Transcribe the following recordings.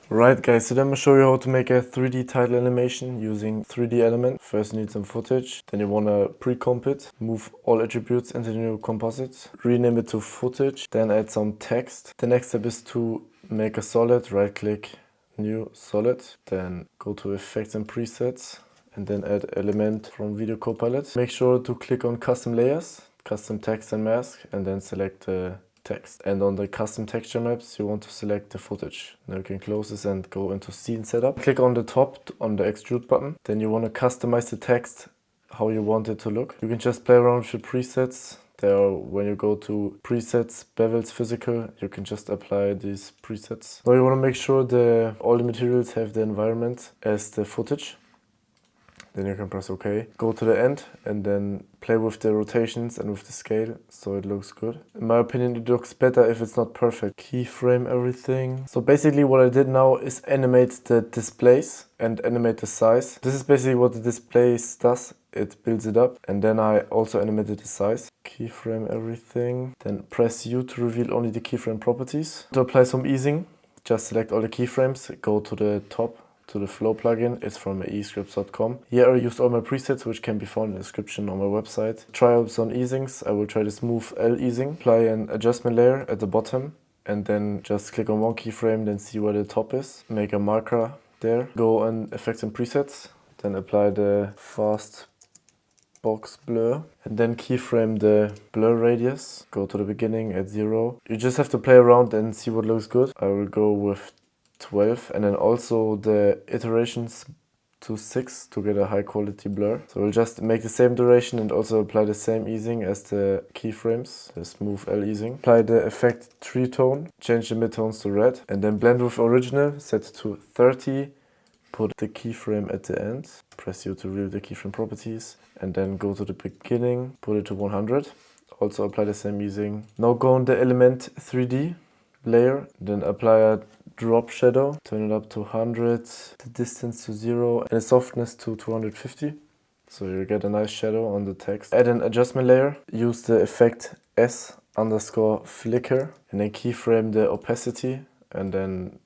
Right guys, so then I'm gonna show you how to make a 3D title animation using 3D element. First you need some footage, then you wanna pre-comp it, move all attributes into the new composite, rename it to footage, then add some text. The next step is to make a solid, right click, new solid, then go to effects and presets, and then add element from video copilot. Make sure to click on custom layers, custom text and mask, and then select the text. And on the custom texture maps, you want to select the footage. Now you can close this and go into scene setup. Click on the top on the extrude button. Then you want to customize the text how you want it to look. You can just play around with the presets. There, when you go to presets, bevels, physical, you can just apply these presets. Now you want to make sure all the materials have the environment as the footage. Then you can press OK. Go to the end and then play with the rotations and with the scale so it looks good. In my opinion, it looks better if it's not perfect. Keyframe everything. So basically what I did now is animate the displays and animate the size. This is basically what the displays does. It builds it up, and then I also animated the size. Keyframe everything. Then press U to reveal only the keyframe properties. To apply some easing, just select all the keyframes, go to the top, to the flow plugin. It's from escripts.com. Here I used all my presets, which can be found in the description on my website. Try out some easings. I will try the smooth L easing. Apply an adjustment layer at the bottom, and then just click on one keyframe, then see where the top is. Make a marker there. Go on effects and presets, then apply the fast box blur, and then keyframe the blur radius. Go to the beginning at 0. You just have to play around and see what looks good. I will go with 12, and then also the iterations to 6 to get a high quality blur. So we'll just make the same duration and also apply the same easing as the keyframes, the smooth L easing. Apply the effect 3 tone, change the midtones to red, and then blend with original, set to 30. Put the keyframe at the end, press U to reveal the keyframe properties, and then go to the beginning, put it to 100. Also apply the same easing. Now go on the element 3D layer, then apply a drop shadow, turn it up to 100, the distance to 0, and the softness to 250. So you get a nice shadow on the text. Add an adjustment layer, use the effect S_flicker, and then keyframe the opacity, and then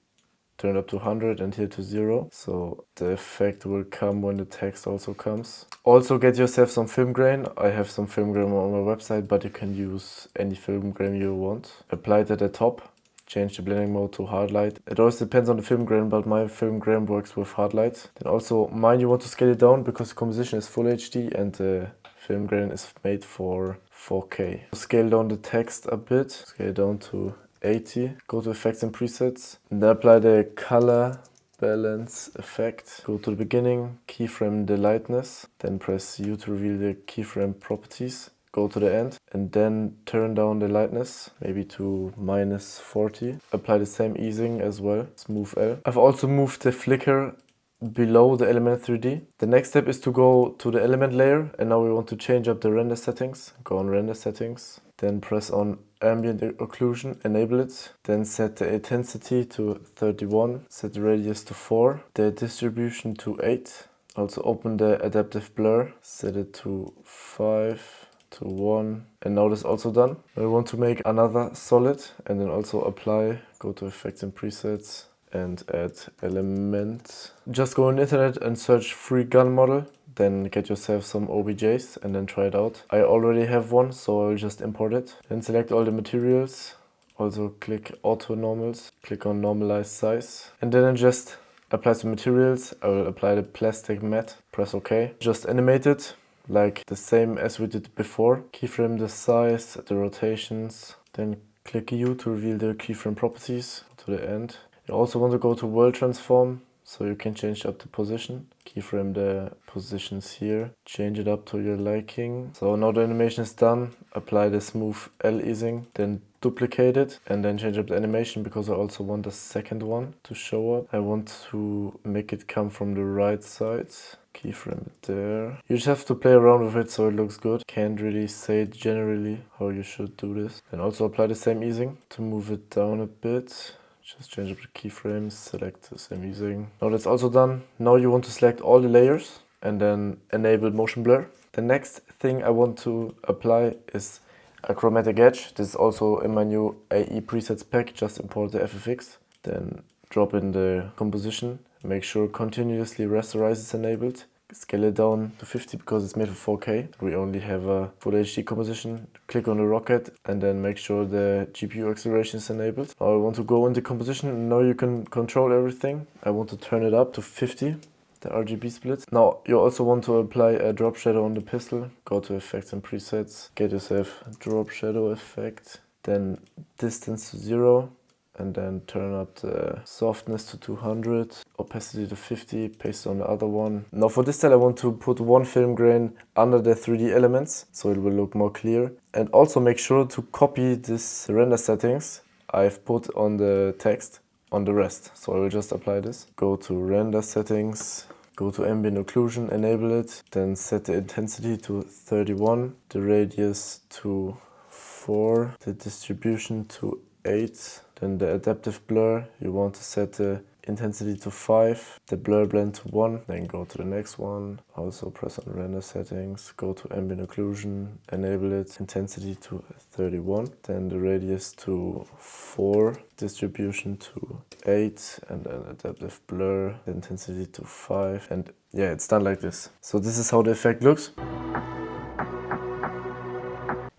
turn it up to 100 and here to 0. So the effect will come when the text also comes. Also get yourself some film grain. I have some film grain on my website, but you can use any film grain you want. Apply it at the top. Change the blending mode to hard light. It always depends on the film grain, but my film grain works with hard light. Then also mine you want to scale it down because the composition is full HD and the film grain is made for 4K. Scale down the text a bit, scale it down to 80. Go to effects and presets, and then apply the color balance effect. Go to the beginning, keyframe the lightness, then press U to reveal the keyframe properties. Go to the end and then turn down the lightness, maybe to -40. Apply the same easing as well, smooth L. I've also moved the flicker below the element 3D. The next step is to go to the element layer, and now we want to change up the render settings. Go on render settings, then press on ambient occlusion, enable it, then set the intensity to 31, set the radius to 4, the distribution to 8. Also open the adaptive blur, set it to 5. To 1, and now that's also done. I want to make another solid and then also apply, go to effects and presets and add element. Just go on the internet and search free gun model, then get yourself some OBJs and then try it out. I already have one, so I'll just import it. Then select all the materials, also click auto normals, click on normalize size, and then I just apply some materials. I will apply the plastic matte, press OK. Just animate it like the same as we did before. Keyframe the size, the rotations, then click U to reveal the keyframe properties to the end. You also want to go to world transform, so you can change up the position. Keyframe the positions here, change it up to your liking. So now the animation is done. Apply the smooth L easing, then duplicate it and then change up the animation because I also want the second one to show up. I want to make it come from the right side. Keyframe it there. You just have to play around with it so it looks good. Can't really say generally how you should do this. And also apply the same easing to move it down a bit. Just change up the keyframes, select the same easing. Now that's also done. Now you want to select all the layers and then enable motion blur. The next thing I want to apply is a chromatic edge. This is also in my new AE presets pack. Just import the FFX. Then drop in the composition. Make sure continuously rasterize is enabled. Scale it down to 50 because it's made for 4K. We only have a Full HD composition. Click on the rocket and then make sure the GPU acceleration is enabled. Now I want to go in the composition. Now you can control everything. I want to turn it up to 50, the RGB split. Now you also want to apply a drop shadow on the pistol. Go to effects and presets. Get yourself a drop shadow effect. Then distance to 0. And then turn up the softness to 200, opacity to 50, paste on the other one. Now for this style I want to put one film grain under the 3D elements, so it will look more clear. And also make sure to copy this render settings I've put on the text on the rest. So I will just apply this. Go to render settings, go to ambient occlusion, enable it, then set the intensity to 31, the radius to 4, the distribution to 8. Then the adaptive blur, you want to set the intensity to 5, the blur blend to 1, then go to the next one. Also press on render settings, go to ambient occlusion, enable it, intensity to 31, then the radius to 4, distribution to 8, and then adaptive blur, the intensity to 5, and yeah, it's done like this. So this is how the effect looks.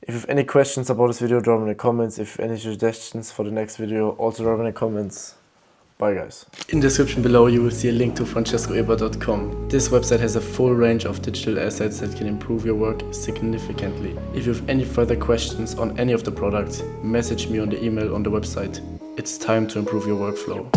If you have any questions about this video, drop in the comments. If you have any suggestions for the next video, also drop in the comments. Bye guys. In the description below you will see a link to francescoeber.com. This website has a full range of digital assets that can improve your work significantly. If you have any further questions on any of the products, message me on the email on the website. It's time to improve your workflow.